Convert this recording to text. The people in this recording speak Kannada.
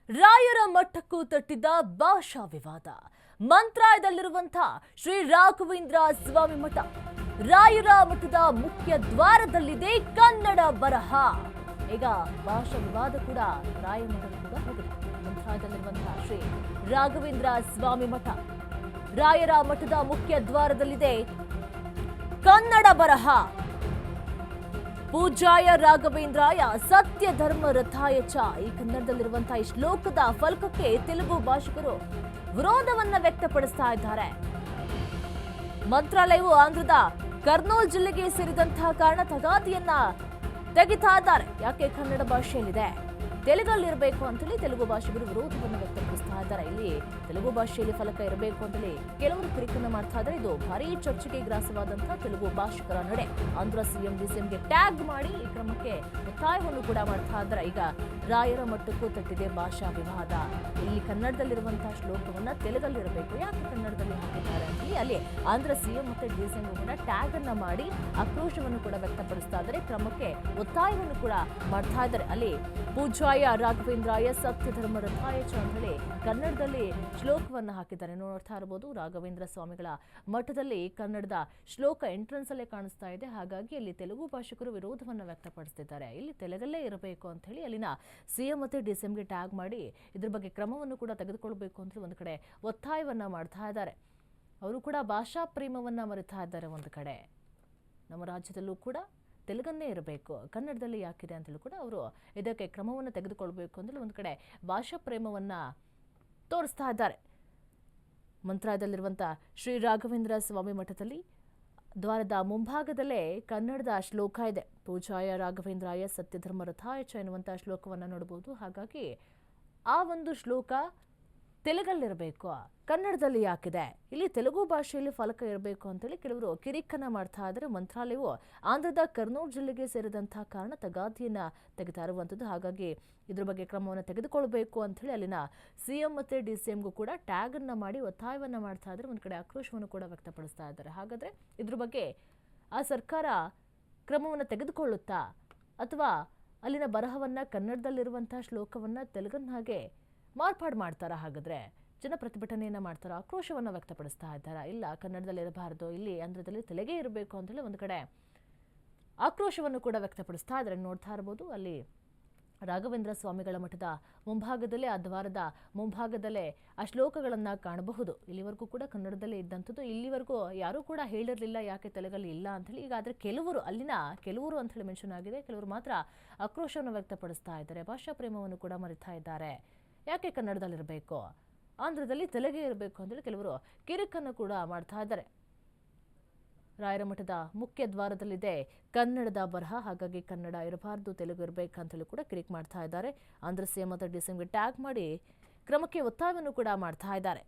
ರಾಯರ ಮಠಕ್ಕೂ ತಟ್ಟಿದ ಭಾಷಾ ವಿವಾದ. ಮಂತ್ರಾಲಯದಲ್ಲಿರುವಂತಹ ಶ್ರೀ ರಾಘವೇಂದ್ರ ಸ್ವಾಮಿ ಮಠ, ರಾಯರ ಮಠದ ಮುಖ್ಯ ದ್ವಾರದಲ್ಲಿದೆ ಕನ್ನಡ ಬರಹ. ಈಗ ಭಾಷಾ ವಿವಾದ ಕೂಡ ರಾಯ ಮಠದ ಕೂಡ ಹೋಗಿದೆ. ಮಂತ್ರಾಲಯದಲ್ಲಿರುವಂತಹ ಶ್ರೀ ರಾಘವೇಂದ್ರ ಸ್ವಾಮಿ ಮಠ, ರಾಯರ ಮಠದ ಮುಖ್ಯ ದ್ವಾರದಲ್ಲಿದೆ ಕನ್ನಡ ಬರಹ. ಪೂಜ್ಯಾಯ ರಾಘವೇಂದ್ರಾಯ ಸತ್ಯ ಧರ್ಮ ರಥಾಯ ಚ. ಈ ಕನ್ನಡದಲ್ಲಿರುವಂತಹ ಈ ಶ್ಲೋಕದ ಫಲಕಕ್ಕೆ ತೆಲುಗು ಭಾಷಿಕರು ವಿರೋಧವನ್ನ ವ್ಯಕ್ತಪಡಿಸ್ತಾ ಇದ್ದಾರೆ. ಮಂತ್ರಾಲಯವು ಆಂಧ್ರದ ಕರ್ನೂಲ್ ಜಿಲ್ಲೆಗೆ ಸೇರಿದಂತಹ ಕಾರಣ ತಗಾದಿಯನ್ನ ತೆಗಿತಾ ಇದ್ದಾರೆ. ಯಾಕೆ ಕನ್ನಡ ಭಾಷೆಯಲ್ಲಿದೆ, ತೆಲುಗಲ್ಲಿರಬೇಕು ಅಂತೇಳಿ ತೆಲುಗು ಭಾಷಿಗರು ವಿರೋಧವನ್ನು ವ್ಯಕ್ತಪಡಿಸ್ತಾ ಇದ್ದಾರೆ. ಇಲ್ಲಿ ತೆಲುಗು ಭಾಷೆಯಲ್ಲಿ ಫಲಕ ಇರಬೇಕು ಅಂತೇಳಿ ಕೆಲವರು ಕಿರಿಕನ್ನ ಮಾಡ್ತಾ ಇದ್ದಾರೆ. ಇದು ಭಾರೀ ಚರ್ಚೆಗೆ ಗ್ರಾಸವಾದಂತಹ ತೆಲುಗು ಭಾಷಿಕರ ನಡೆ. ಆಂಧ್ರ ಸಿಎಂ ಡಿಸಿಎಂಗೆ ಟ್ಯಾಗ್ ಮಾಡಿ ಈ ಕ್ರಮಕ್ಕೆ ಒತ್ತಾಯವನ್ನು ಕೂಡ ಮಾಡ್ತಾ ಇದ್ದಾರೆ. ಈಗ ರಾಯರ ಮಟ್ಟಕ್ಕೂ ತಟ್ಟಿದೆ ಭಾಷಾ ವಿವಾದ. ಇಲ್ಲಿ ಕನ್ನಡದಲ್ಲಿರುವಂತಹ ಶ್ಲೋಕವನ್ನ ತೆಲುಗಲ್ಲಿರಬೇಕು, ಯಾಕೆ ಕನ್ನಡದಲ್ಲಿ ಹಾಕಿದ್ದಾರೆ ಅಂತ ಅಲ್ಲಿ ಆಂಧ್ರ ಸಿಎಂ ಮತ್ತೆ ಡಿಸಿಎಂ ಕೂಡ ಟ್ಯಾಗ್ ಅನ್ನ ಮಾಡಿ ಆಕ್ರೋಶವನ್ನು ಕೂಡ ವ್ಯಕ್ತಪಡಿಸ್ತಾ ಇದ್ದಾರೆ. ಕ್ರಮಕ್ಕೆ ಒತ್ತಾಯವನ್ನು ಕೂಡ ಮಾಡ್ತಾ ಇದ್ದಾರೆ. ಅಲ್ಲಿ ಪೂಜ್ಯಾಯ ರಾಘವೇಂದ್ರಾಯ ಸತ್ಯ ಧರ್ಮ ರಥಾಯ ಚ ಅಂತ ಹೇಳಿ ಕನ್ನಡದಲ್ಲಿ ಶ್ಲೋಕವನ್ನು ಹಾಕಿದ್ದಾರೆ. ನೋಡ್ತಾ ಇರಬಹುದು, ರಾಘವೇಂದ್ರ ಸ್ವಾಮಿಗಳ ಮಠದಲ್ಲಿ ಕನ್ನಡದ ಶ್ಲೋಕ ಎಂಟ್ರೆನ್ಸ್ ಅಲ್ಲೇ ಕಾಣಿಸ್ತಾ ಇದೆ. ಹಾಗಾಗಿ ಅಲ್ಲಿ ತೆಲುಗು ಭಾಷಿಕರು ವಿರೋಧವನ್ನು ವ್ಯಕ್ತಪಡಿಸುತ್ತಿದ್ದಾರೆ. ಇಲ್ಲಿ ತೆಲುಗಲ್ಲೇ ಇರಬೇಕು ಅಂತ ಹೇಳಿ ಅಲ್ಲಿನ ಸಿಎಂ ಮತ್ತೆ ಡಿಸಿಎಂಗೆ ಟ್ಯಾಗ್ ಮಾಡಿ ಇದ್ರ ಬಗ್ಗೆ ಕ್ರಮವನ್ನು ಕೂಡ ತೆಗೆದುಕೊಳ್ಬೇಕು ಅಂತ ಒಂದು ಕಡೆ ಒತ್ತಾಯವನ್ನ ಮಾಡ್ತಾ ಇದ್ದಾರೆ. ಅವರು ಕೂಡ ಭಾಷಾ ಪ್ರೇಮವನ್ನ ಮರೆತಾ ಇದ್ದಾರೆ. ಒಂದು ಕಡೆ ನಮ್ಮ ರಾಜ್ಯದಲ್ಲೂ ಕೂಡ ತೆಲುಗನ್ನೇ ಇರಬೇಕು, ಕನ್ನಡದಲ್ಲಿ ಯಾಕಿದೆ ಅಂತಲೂ ಕೂಡ ಅವರು ಇದಕ್ಕೆ ಕ್ರಮವನ್ನು ತೆಗೆದುಕೊಳ್ಬೇಕು ಅಂತಲೂ ಒಂದು ಕಡೆ ಭಾಷಾ ಪ್ರೇಮವನ್ನ ತೋರಿಸ್ತಾ ಇದ್ದಾರೆ. ಮಂತ್ರಾಲಯದಲ್ಲಿರುವಂಥ ಶ್ರೀ ರಾಘವೇಂದ್ರ ಸ್ವಾಮಿ ಮಠದಲ್ಲಿ ದ್ವಾರದ ಮುಂಭಾಗದಲ್ಲೇ ಕನ್ನಡದ ಶ್ಲೋಕ ಇದೆ. ಪೂಜ್ಯಾಯ ರಾಘವೇಂದ್ರಾಯ ಸತ್ಯಧರ್ಮ ರಥಾಯ ಚ ಎನ್ನುವಂಥ ಶ್ಲೋಕವನ್ನು ನೋಡಬಹುದು. ಹಾಗಾಗಿ ಆ ಒಂದು ಶ್ಲೋಕ ತೆಲುಗಲ್ಲಿರಬೇಕು, ಕನ್ನಡದಲ್ಲಿ ಯಾಕಿದೆ, ಇಲ್ಲಿ ತೆಲುಗು ಭಾಷೆಯಲ್ಲಿ ಫಲಕ ಇರಬೇಕು ಅಂತೇಳಿ ಕೆಲವರು ಕಿರಿಕನ್ನ ಮಾಡ್ತಾ ಇದ್ದಾರೆ. ಮಂತ್ರಾಲಯವು ಆಂಧ್ರದ ಕರ್ನೂಲ್ ಜಿಲ್ಲೆಗೆ ಸೇರಿದಂತಹ ಕಾರಣ ತಗಾದಿಯನ್ನ ತೆಗಿತಾ ಇರುವಂಥದ್ದು. ಹಾಗಾಗಿ ಇದ್ರ ಬಗ್ಗೆ ಕ್ರಮವನ್ನು ತೆಗೆದುಕೊಳ್ಬೇಕು ಅಂತ ಹೇಳಿ ಅಲ್ಲಿನ ಸಿಎಂ ಮತ್ತೆ ಡಿಸಿಎಂಗೂ ಕೂಡ ಟ್ಯಾಗ್ ಅನ್ನ ಮಾಡಿ ಒತ್ತಾಯವನ್ನ ಮಾಡ್ತಾ ಇದ್ದಾರೆ. ಒಂದು ಕಡೆ ಆಕ್ರೋಶವನ್ನು ಕೂಡ ವ್ಯಕ್ತಪಡಿಸ್ತಾ ಇದ್ದಾರೆ. ಹಾಗಾದ್ರೆ ಇದ್ರ ಬಗ್ಗೆ ಆ ಸರ್ಕಾರ ಕ್ರಮವನ್ನು ತೆಗೆದುಕೊಳ್ಳುತ್ತಾ, ಅಥವಾ ಅಲ್ಲಿನ ಬರಹವನ್ನ ಕನ್ನಡದಲ್ಲಿರುವಂತಹ ಶ್ಲೋಕವನ್ನ ತೆಲುಗನ್ನಾಗೆ ಮಾರ್ಪಾಡು ಮಾಡ್ತಾರ? ಹಾಗಾದ್ರೆ ಜನ ಪ್ರತಿಭಟನೆಯನ್ನ ಮಾಡ್ತಾರ, ಆಕ್ರೋಶವನ್ನ ವ್ಯಕ್ತಪಡಿಸ್ತಾ ಇದ್ದಾರಾ? ಇಲ್ಲ, ಕನ್ನಡದಲ್ಲಿ ಇರಬಾರದು, ಇಲ್ಲಿ ಆಂಧ್ರದಲ್ಲಿ ತೆಲುಗೇ ಇರಬೇಕು ಅಂತ ಹೇಳಿ ಒಂದು ಕಡೆ ಆಕ್ರೋಶವನ್ನು ಕೂಡ ವ್ಯಕ್ತಪಡಿಸ್ತಾ ಇದ್ದಾರೆ. ನೋಡ್ತಾ ಇರಬಹುದು, ಅಲ್ಲಿ ರಾಘವೇಂದ್ರ ಸ್ವಾಮಿಗಳ ಮಠದ ಮುಂಭಾಗದಲ್ಲೇ, ಆ ದ್ವಾರದ ಮುಂಭಾಗದಲ್ಲೇ ಆ ಶ್ಲೋಕಗಳನ್ನ ಕಾಣಬಹುದು. ಇಲ್ಲಿವರೆಗೂ ಕೂಡ ಕನ್ನಡದಲ್ಲೇ ಇದ್ದಂಥದ್ದು. ಇಲ್ಲಿವರೆಗೂ ಯಾರೂ ಕೂಡ ಹೇಳಿರಲಿಲ್ಲ ಯಾಕೆ ತೆಲುಗಲ್ಲಿ ಇಲ್ಲ ಅಂತ ಹೇಳಿ. ಈಗ ಆದ್ರೆ ಕೆಲವರು, ಅಲ್ಲಿನ ಕೆಲವರು ಅಂತ ಹೇಳಿ ಮೆನ್ಷನ್ ಆಗಿದೆ, ಕೆಲವರು ಮಾತ್ರ ಆಕ್ರೋಶವನ್ನು ವ್ಯಕ್ತಪಡಿಸ್ತಾ ಇದ್ದಾರೆ. ಭಾಷಾ ಪ್ರೇಮವನ್ನು ಕೂಡ ಮರಿತಾ ಇದ್ದಾರೆ. ಯಾಕೆ ಕನ್ನಡದಲ್ಲಿರಬೇಕು, ಆಂಧ್ರದಲ್ಲಿ ತೆಲುಗೇ ಇರಬೇಕು ಅಂತೇಳಿ ಕೆಲವರು ಕಿರಿಕನ್ನು ಕೂಡ ಮಾಡ್ತಾ ಇದ್ದಾರೆ. ರಾಯರ ಮಠದ ಮುಖ್ಯ ದ್ವಾರದಲ್ಲಿದೆ ಕನ್ನಡದ ಬರಹ, ಹಾಗಾಗಿ ಕನ್ನಡ ಇರಬಾರ್ದು, ತೆಲುಗು ಇರಬೇಕಂತಲೂ ಕೂಡ ಕಿರಿಕ್ ಮಾಡ್ತಾ ಇದ್ದಾರೆ. ಆಂಧ್ರ ಸಿಎಂ ಮತ್ತು ಡಿಸಿಎಂಗೆ ಟ್ಯಾಗ್ ಮಾಡಿ ಕ್ರಮಕ್ಕೆ ಒತ್ತಾಯವನ್ನು ಕೂಡ ಮಾಡ್ತಾ ಇದ್ದಾರೆ.